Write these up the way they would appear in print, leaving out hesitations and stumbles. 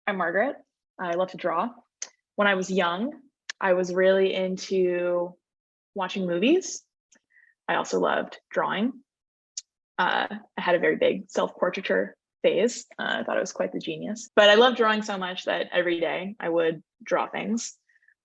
I'm Margaret. I love to draw. When I was young, I was really into watching movies. I also loved drawing. I had a very big self-portraiture phase. I thought it was quite the genius. But I loved drawing so much that every day I would draw things.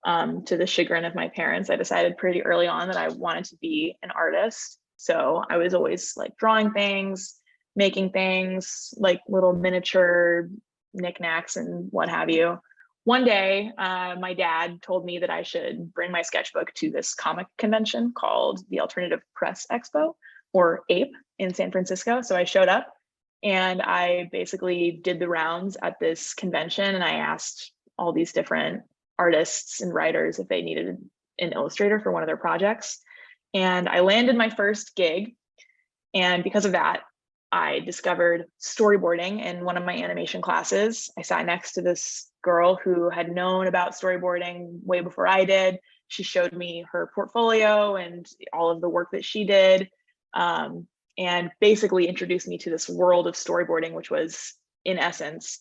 To the chagrin of my parents, I decided pretty early on that I wanted to be an artist. So I was always like drawing things, making things like little miniature knickknacks and what have you. One day, my dad told me that I should bring my sketchbook to this comic convention called the Alternative Press Expo, or APE, in San Francisco. So I showed up and I basically did the rounds at this convention, and I asked all these different artists and writers if they needed an illustrator for one of their projects. And I landed my first gig. And because of that, I discovered storyboarding in one of my animation classes. I sat next to this girl who had known about storyboarding way before I did. She showed me her portfolio and all of the work that she did, and basically introduced me to this world of storyboarding, which was, in essence,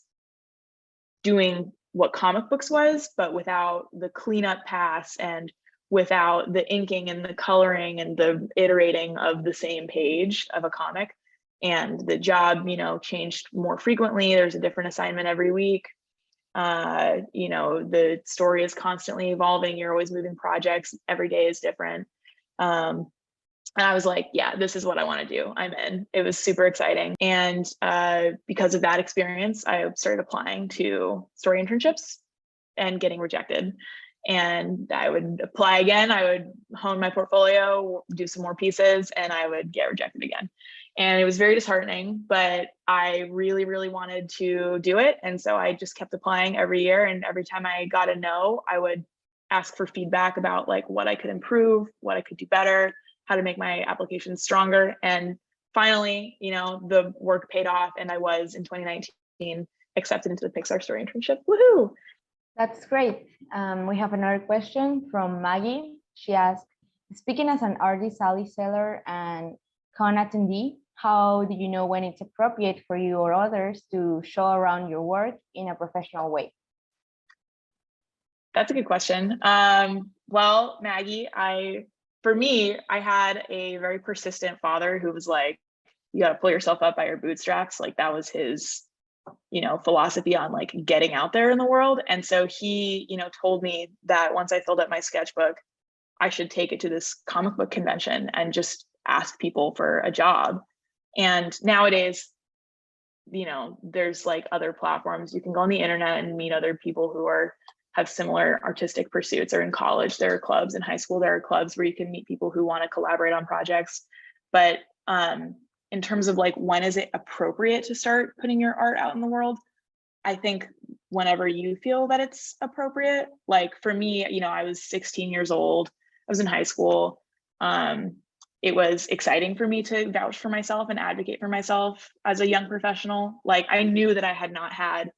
doing what comic books was, but without the cleanup pass and without the inking and the coloring and the iterating of the same page of a comic. And the job, changed more frequently. There's a different assignment every week. The story is constantly evolving. You're always moving projects. Every day is different. And I was like, yeah, this is what I want to do. I'm in. It was super exciting. And because of that experience, I started applying to story internships and getting rejected. And I would apply again. I would hone my portfolio, do some more pieces, and I would get rejected again. And it was very disheartening, but I really, really wanted to do it. And so I just kept applying every year. And every time I got a no, I would ask for feedback about like what I could improve, what I could do better, how to make my application stronger. And finally, the work paid off, and I was, in 2019, accepted into the Pixar story internship. Woohoo! That's great. We have another question from Maggie. She asked, speaking as an artist alley seller and con attendee, how do you know when it's appropriate for you or others to show around your work in a professional way? That's a good question. Well, Maggie, for me, I had a very persistent father who was like, you got to pull yourself up by your bootstraps. Like that was his, philosophy on like getting out there in the world. And so he, told me that once I filled up my sketchbook, I should take it to this comic book convention and just ask people for a job. And nowadays, there's like other platforms. You can go on the internet and meet other people who have similar artistic pursuits, or in college, there are clubs, in high school, there are clubs where you can meet people who want to collaborate on projects. But in terms of like, when is it appropriate to start putting your art out in the world? I think whenever you feel that it's appropriate. Like for me, I was 16 years old. I was in high school. It was exciting for me to vouch for myself and advocate for myself as a young professional. Like I knew that I had not had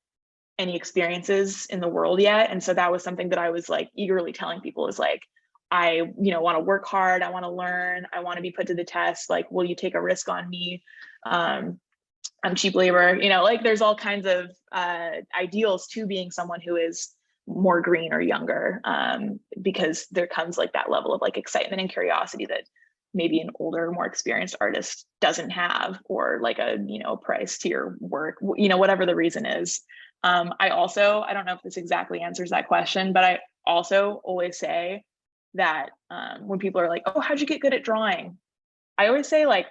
any experiences in the world yet. And so that was something that I was like eagerly telling people, is like, I, want to work hard. I want to learn. I want to be put to the test. Like, will you take a risk on me? I'm cheap labor, like there's all kinds of ideals to being someone who is more green or younger, because there comes like that level of like excitement and curiosity that maybe an older, more experienced artist doesn't have, or like a, price to your work, whatever the reason is. I don't know if this exactly answers that question, but I also always say that when people are like, oh, how'd you get good at drawing? I always say like,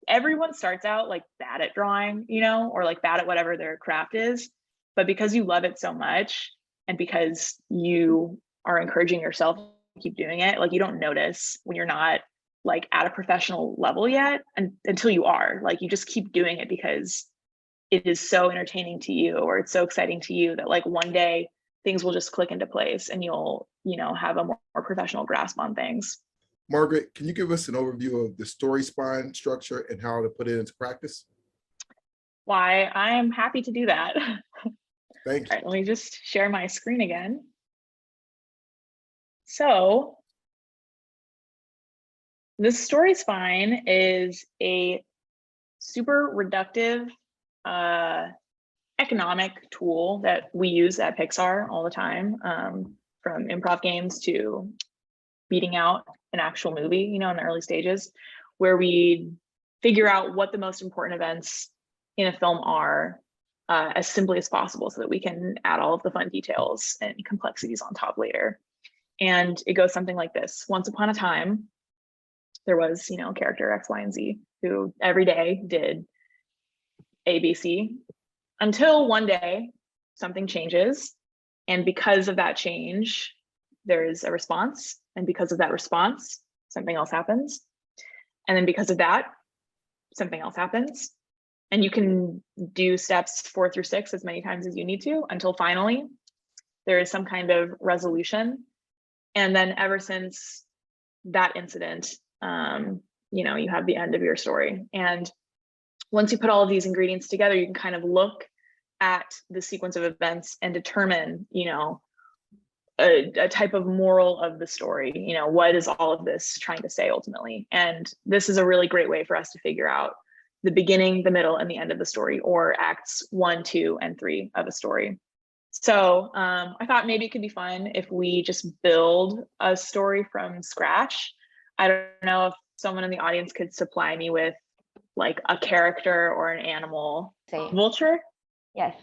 everyone starts out like bad at drawing, or like bad at whatever their craft is. But because you love it so much, and because you are encouraging yourself to keep doing it, like you don't notice when you're not like at a professional level yet, until you are. Like you just keep doing it because it is so entertaining to you, or it's so exciting to you, that like one day things will just click into place and you'll, have a more professional grasp on things. Margaret, can you give us an overview of the story spine structure and how to put it into practice? Why, I am happy to do that. Thank you. All right, let me just share my screen again. So the story spine is a super reductive economic tool that we use at Pixar all the time, from improv games to beating out an actual movie, you know, in the early stages, where we figure out what the most important events in a film are as simply as possible so that we can add all of the fun details and complexities on top later. And it goes something like this. Once upon a time, there was, you know, character X, Y, and Z who every day did A, B, C, until one day something changes. And because of that change, there is a response. And because of that response, something else happens. And then because of that, something else happens. And you can do steps 4 through 6 as many times as you need to until finally there is some kind of resolution. And then ever since that incident, you know, you have the end of your story. And once you put all of these ingredients together, you can kind of look at the sequence of events and determine, you know, a type of moral of the story. You know, what is all of this trying to say ultimately? And this is a really great way for us to figure out the beginning, the middle, and the end of the story, or acts 1, 2, and 3 of a story. So I thought maybe it could be fun if we just build a story from scratch. I don't know if someone in the audience could supply me with like a character or an animal. Say. Vulture? Yes.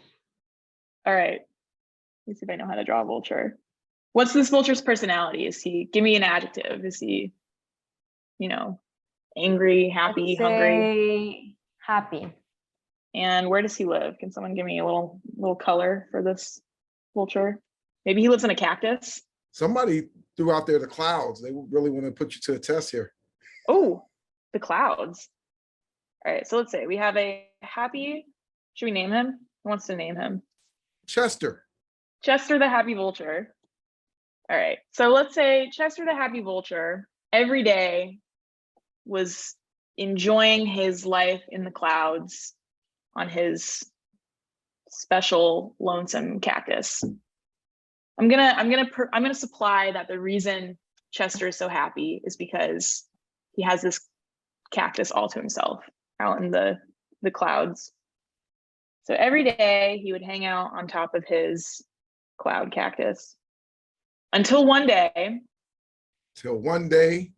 All right. Let's see if I know how to draw a vulture. What's this vulture's personality? Is he, give me an adjective. Is he, you know, angry, happy, hungry? Happy. And where does he live? Can someone give me a little color for this vulture? Maybe he lives in a cactus. Somebody threw out there the clouds. They really want to put you to a test here. Oh, the clouds. All right, so let's say we have a happy, should we name him? Who wants to name him? Chester. Chester the happy vulture. All right, so let's say Chester the happy vulture every day was enjoying his life in the clouds on his special lonesome cactus. I'm gonna supply that the reason Chester is so happy is because he has this cactus all to himself out in the clouds. So every day he would hang out on top of his cloud cactus until one day. Till one day,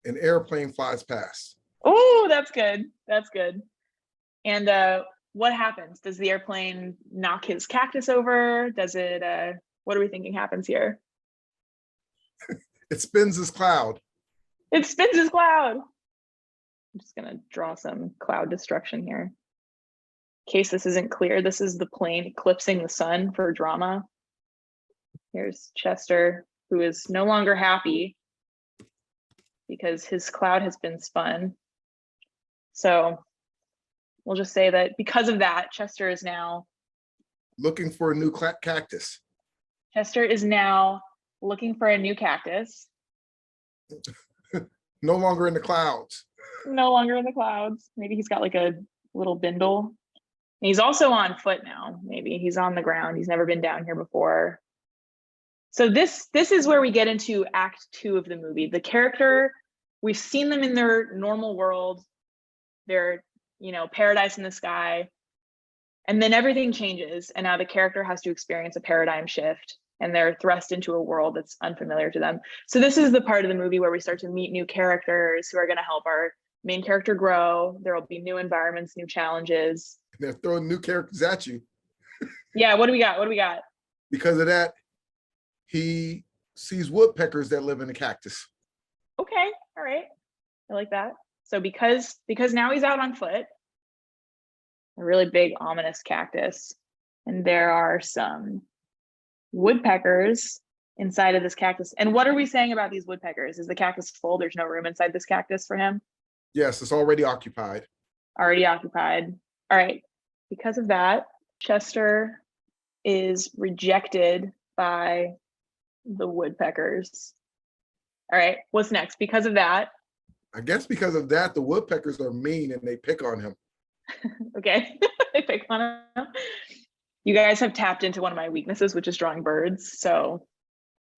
an airplane flies past. Oh, that's good. That's good. And what happens? Does the airplane knock his cactus over? Does it, what are we thinking happens here? It spins his cloud. It spins his cloud. I'm just gonna draw some cloud destruction here. In case this isn't clear, this is the plane eclipsing the sun for drama. Here's Chester, who is no longer happy because his cloud has been spun. So we'll just say that because of that, Chester is now looking for a new cactus. Chester is now looking for a new cactus. No longer in the clouds. No longer in the clouds. Maybe he's got like a little bindle. And he's also on foot now. Maybe he's on the ground. He's never been down here before. So this is where we get into act 2 of the movie. The character, we've seen them in their normal world. They're, you know, paradise in the sky. And then everything changes. And now the character has to experience a paradigm shift. And they're thrust into a world that's unfamiliar to them. So this is the part of the movie where we start to meet new characters who are going to help our main character grow. There will be new environments, new challenges. They're throwing new characters at you. Yeah, what do we got? What do we got? Because of that, he sees woodpeckers that live in a cactus. Okay, all right. I like that. So because now he's out on foot, a really big ominous cactus, and there are some woodpeckers inside of this cactus. And what are we saying about these woodpeckers? Is the cactus full? There's no room inside this cactus for him? Yes, it's already occupied. Already occupied. All right. Because of that, Chester is rejected by the woodpeckers. All right. What's next? Because of that. I guess because of that, the woodpeckers are mean and they pick on him. Okay. They pick on him. You guys have tapped into one of my weaknesses, which is drawing birds. So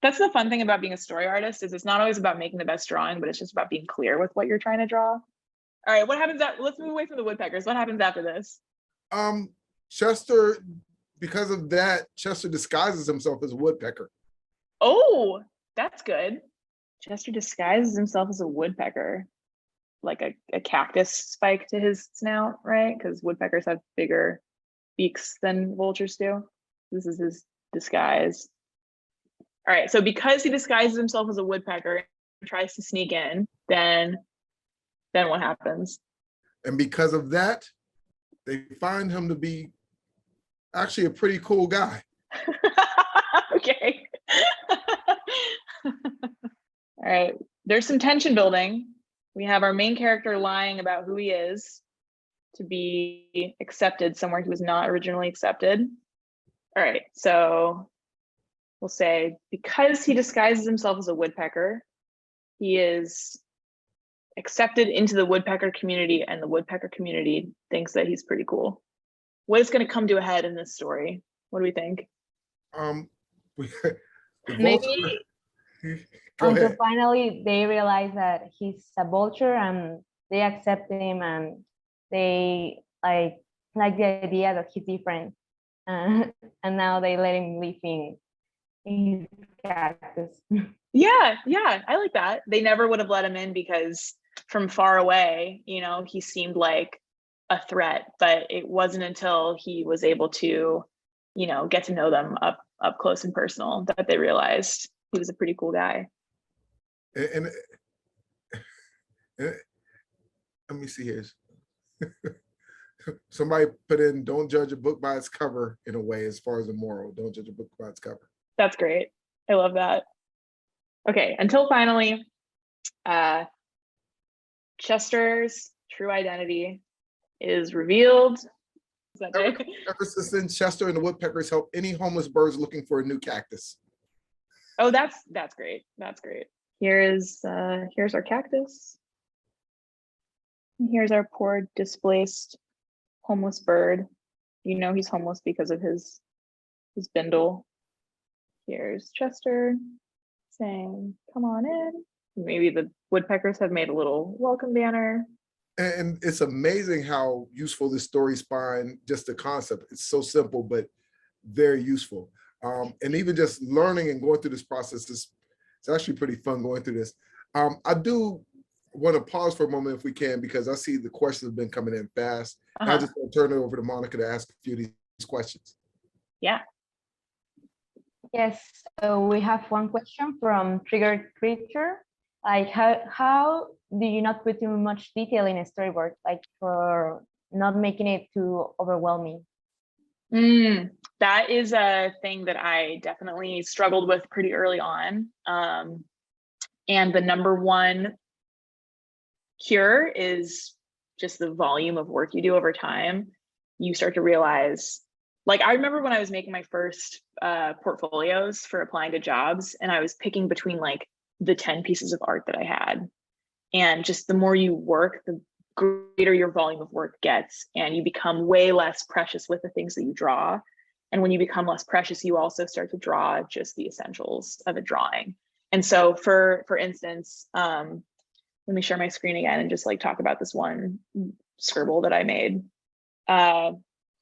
that's the fun thing about being a story artist, is it's not always about making the best drawing, but it's just about being clear with what you're trying to draw. All right, what happens let's move away from the woodpeckers. What happens after this? Chester, because of that, Chester disguises himself as a woodpecker. Oh, that's good. Chester disguises himself as a woodpecker, like a cactus spike to his snout, right? Because woodpeckers have bigger beaks than vultures do. This is his disguise. All right, so because he disguises himself as a woodpecker and tries to sneak in, then what happens? And because of that, they find him to be actually a pretty cool guy. Okay. All right, there's some tension building. We have our main character lying about who he is to be accepted somewhere he was not originally accepted. All right, so we'll say because he disguises himself as a woodpecker, he is accepted into the woodpecker community, and the woodpecker community thinks that he's pretty cool. What is going to come to a head in this story? What do we think? The Maybe vulture- Go until ahead. finally they realize that he's a vulture and they accept him and they like the idea that he's different. And now they let him live in his cactus. Yeah, I like that. They never would have let him in because from far away, he seemed like a threat, but it wasn't until he was able to, get to know them up close and personal that they realized he was a pretty cool guy. And let me see here. Somebody put in, don't judge a book by its cover, in a way, as far as the moral. Don't judge a book by its cover. That's great. I love that. Okay, until finally, Chester's true identity is revealed. Is that right? Ever since Chester and the woodpeckers help any homeless birds looking for a new cactus. Oh, that's great. That's great. Here's our cactus. And here's our poor displaced homeless bird. He's homeless because of his bindle. Here's Chester saying, "Come on in." Maybe the woodpeckers have made a little welcome banner. And it's amazing how useful this story spine, just the concept. It's so simple, but very useful. And even just learning and going through this process it's actually pretty fun going through this. I do want to pause for a moment if we can, because I see the questions have been coming in fast. I just want to turn it over to Monica to ask a few of these questions. Yeah. Yes, so we have one question from Triggered Creature. Like, how do you not put too much detail in a storyboard, like for not making it too overwhelming? That is a thing that I definitely struggled with pretty early on. And the number one cure is just the volume of work you do over time. You start to realize, like, I remember when I was making my first portfolios for applying to jobs, and I was picking between like the 10 pieces of art that I had. And just the more you work, the greater your volume of work gets, and you become way less precious with the things that you draw. And when you become less precious, you also start to draw just the essentials of a drawing. And so for instance, let me share my screen again and just like talk about this one scribble that I made.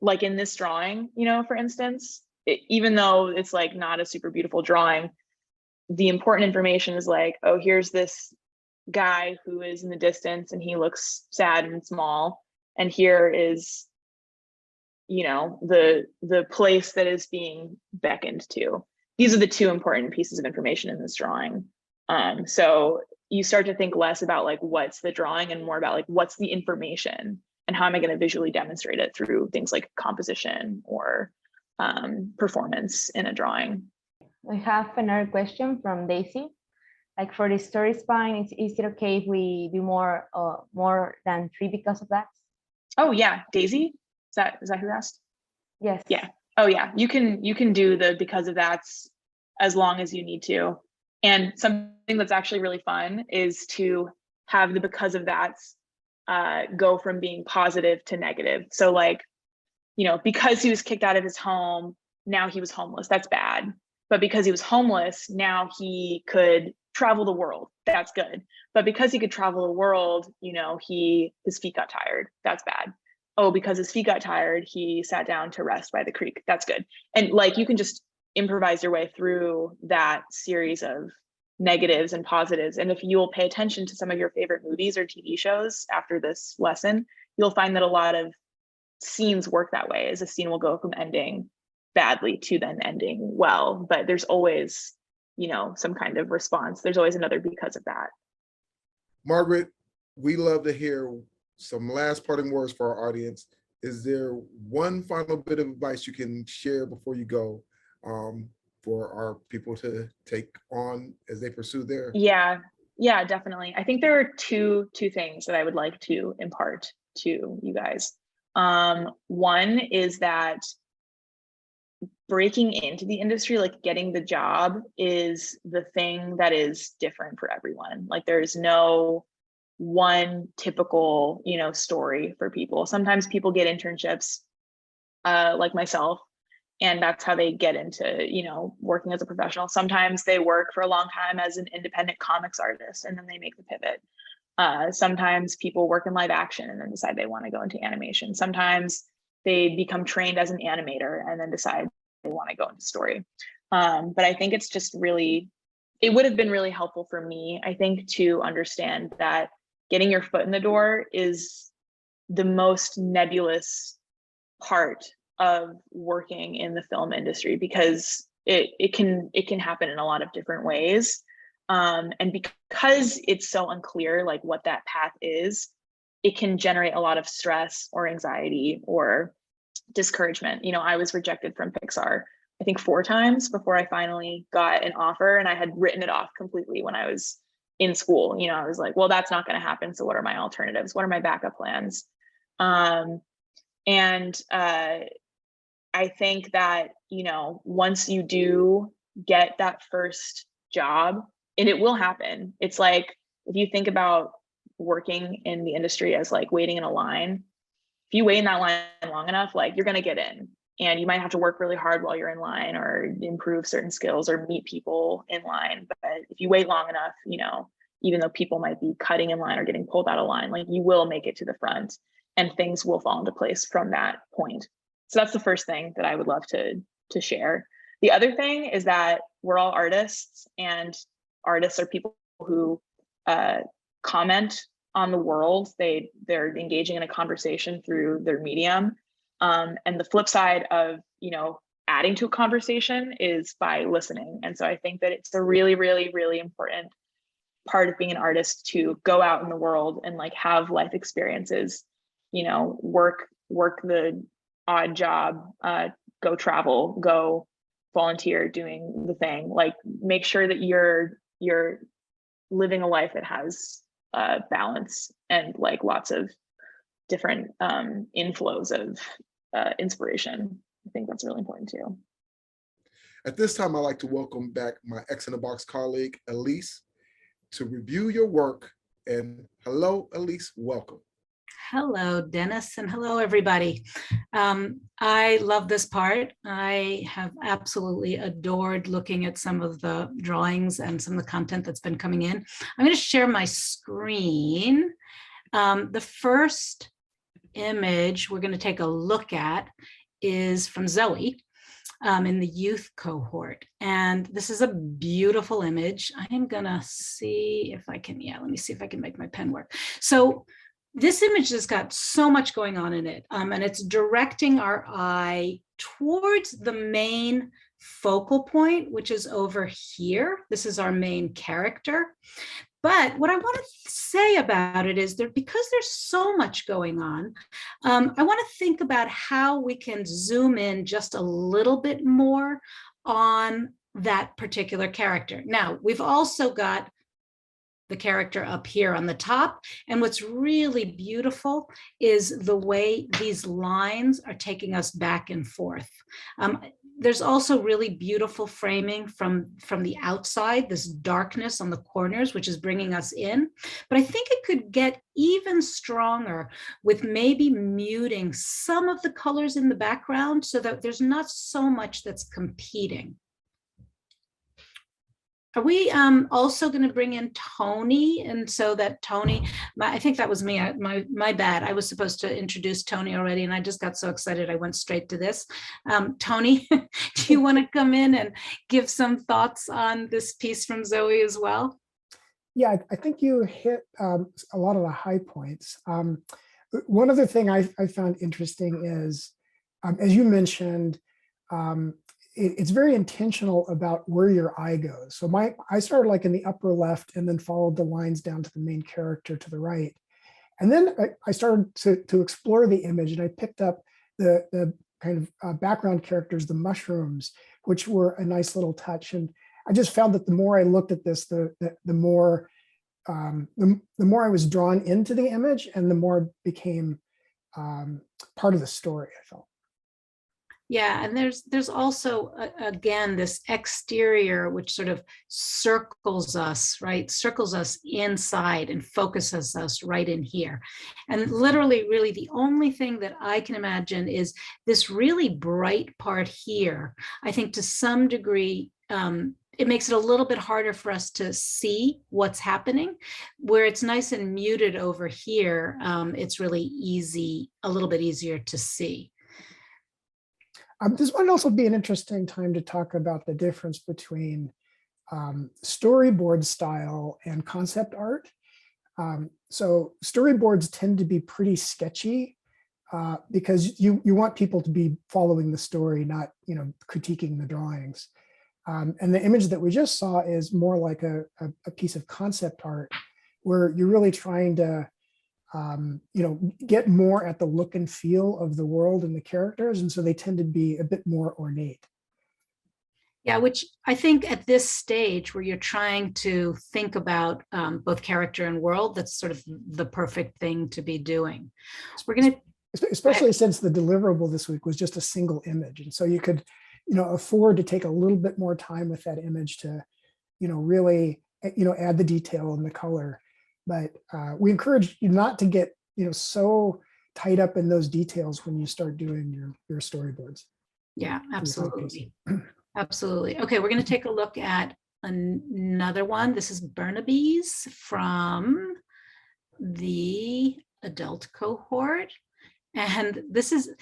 Like in this drawing, for instance, even though it's like not a super beautiful drawing, the important information is like, oh, here's this guy who is in the distance and he looks sad and small. And here is, the place that is being beckoned to. These are the two important pieces of information in this drawing. So you start to think less about like what's the drawing and more about like what's the information and how am I going to visually demonstrate it through things like composition or performance in a drawing. We have another question from Daisy. Like for the story spine, is it okay if we do more than 3 because of that? Oh yeah, Daisy? Is that who asked? Yes. Yeah. Oh yeah, you can do the because of that's as long as you need to. And something that's actually really fun is to have the because of that's go from being positive to negative. So like, because he was kicked out of his home, now he was homeless. That's bad. But because he was homeless, now he could travel the world. That's good. But because he could travel the world, his feet got tired. That's bad. oh, because his feet got tired, he sat down to rest by the creek. That's good. And like, you can just improvise your way through that series of negatives and positives. And if you'll pay attention to some of your favorite movies or TV shows after this lesson, you'll find that a lot of scenes work that way, as a scene will go from ending badly to then ending well. But there's always, you know, some kind of response. There's always another because of that. Margaret, we love to hear some last parting words for our audience. Is there one final bit of advice you can share before you go, for our people to take on as they pursue their? Yeah, definitely. I think there are two things that I would like to impart to you guys. One is that breaking into the industry, like getting the job, is the thing that is different for everyone. Like, there's no one typical, you know, story for people. Sometimes people get internships, like myself, and that's how they get into, you know, working as a professional. Sometimes they work for a long time as an independent comics artist and then they make the pivot. Sometimes people work in live action and then decide they want to go into animation. Sometimes they become trained as an animator and then decide they want to go into story. But I think it's just really, it would have been really helpful for me, I think, to understand that getting your foot in the door is the most nebulous part of working in the film industry, because it can happen in a lot of different ways. And because it's so unclear, like, what that path is, it can generate a lot of stress or anxiety or discouragement. You know, I was rejected from Pixar, I think 4 times before I finally got an offer, and I had written it off completely when I was in school. You know, I was like, well, that's not going to happen. So what are my alternatives? What are my backup plans? I think that, you know, once you do get that first job, and it will happen. It's like, if you think about working in the industry as like waiting in a line, if you wait in that line long enough, like, you're going to get in, and you might have to work really hard while you're in line or improve certain skills or meet people in line. But if you wait long enough, you know, even though people might be cutting in line or getting pulled out of line, like, you will make it to the front and things will fall into place from that point. So that's the first thing that I would love to share. The other thing is that we're all artists, and artists are people who comment on the world. They're engaging in a conversation through their medium. And the flip side of, you know, adding to a conversation is by listening. And so I think that it's a really, really, really important part of being an artist to go out in the world and like have life experiences, you know, work the odd job, go travel, go volunteer doing the thing. Like, make sure that you're living a life that has balance and like lots of different inflows of inspiration. I think that's really important too. At this time, I'd like to welcome back my X in the Box colleague, Elise, to review your work. And hello, Elise, welcome. Hello, Dennis, and hello, everybody. I love this part. I have absolutely adored looking at some of the drawings and some of the content that's been coming in. I'm going to share my screen. The first image we're going to take a look at is from Zoe in the youth cohort. And this is a beautiful image. I am going to see if I can, let me see if I can make my pen work. So this image has got so much going on in it, and it's directing our eye towards the main focal point, which is over here. This is our main character. But what I want to say about it is that because there's so much going on, I want to think about how we can zoom in just a little bit more on that particular character. Now, we've also got the character up here on the top. And what's really beautiful is the way these lines are taking us back and forth. There's also really beautiful framing from the outside, this darkness on the corners, which is bringing us in. But I think it could get even stronger with maybe muting some of the colors in the background so that there's not so much that's competing. Are we also going to bring in Tony? And so that Tony, I think that was me, my bad. I was supposed to introduce Tony already, and I just got so excited I went straight to this. Tony, do you want to come in and give some thoughts on this piece from Zoe as well? Yeah, I think you hit a lot of the high points. One other thing I found interesting is, as you mentioned, it's very intentional about where your eye goes. So I started like in the upper left and then followed the lines down to the main character to the right. And then I started to explore the image, and I picked up the kind of background characters, the mushrooms, which were a nice little touch. And I just found that the more I looked at this, the more I was drawn into the image, and the more it became part of the story, I felt. Yeah, and there's also, again, this exterior, which sort of circles us, right? Circles us inside and focuses us right in here. And literally, really, the only thing that I can imagine is this really bright part here. I think to some degree, it makes it a little bit harder for us to see what's happening. Where it's nice and muted over here, it's really easy, a little bit easier to see. This might also be an interesting time to talk about the difference between storyboard style and concept art. So storyboards tend to be pretty sketchy because you want people to be following the story, not critiquing the drawings. And the image that we just saw is more like a piece of concept art where you're really trying to get more at the look and feel of the world and the characters. And so they tend to be a bit more ornate. Yeah, which I think at this stage where you're trying to think about both character and world, that's sort of the perfect thing to be doing. We're going to, especially since the deliverable this week was just a single image. And so you could, afford to take a little bit more time with that image to, really, add the detail and the color. But we encourage you not to get, so tied up in those details when you start doing your storyboards. Yeah, absolutely. Absolutely. Okay, we're going to take a look at another one. This is Burnaby's from the adult cohort. And this is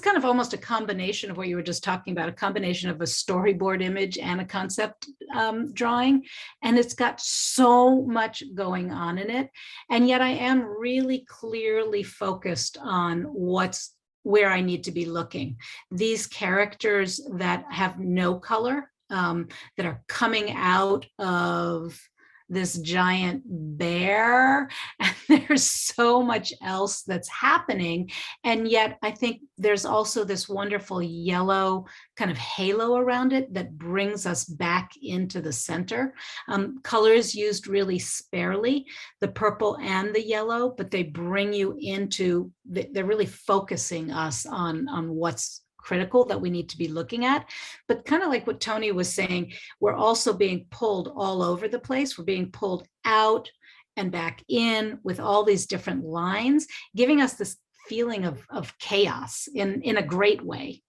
kind of almost a combination of what you were just talking about, a combination of a storyboard image and a concept drawing. And it's got so much going on in it. And yet I am really clearly focused on where I need to be looking. These characters that have no color, that are coming out of this giant bear, and there's so much else that's happening. And yet I think there's also this wonderful yellow kind of halo around it that brings us back into the center. Colors used really sparely, the purple and the yellow, but they bring you into, they're really focusing us on what's critical that we need to be looking at. But kind of like what Tony was saying, we're also being pulled all over the place. We're being pulled out and back in with all these different lines, giving us this feeling of chaos in a great way.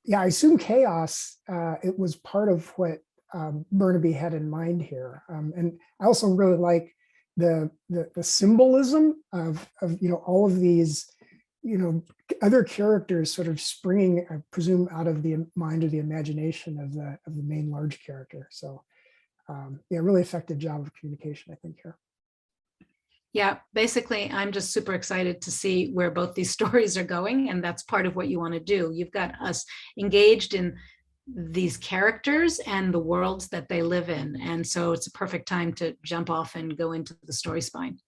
Yeah, I assume chaos, it was part of what Burnaby had in mind here. And I also really like the symbolism of all of these other characters sort of springing, I presume, out of the mind or the imagination of the main large character. So yeah, really effective job of communication, I think, here. Yeah, basically, I'm just super excited to see where both these stories are going. And that's part of what you want to do. You've got us engaged in these characters and the worlds that they live in. And so it's a perfect time to jump off and go into the story spine.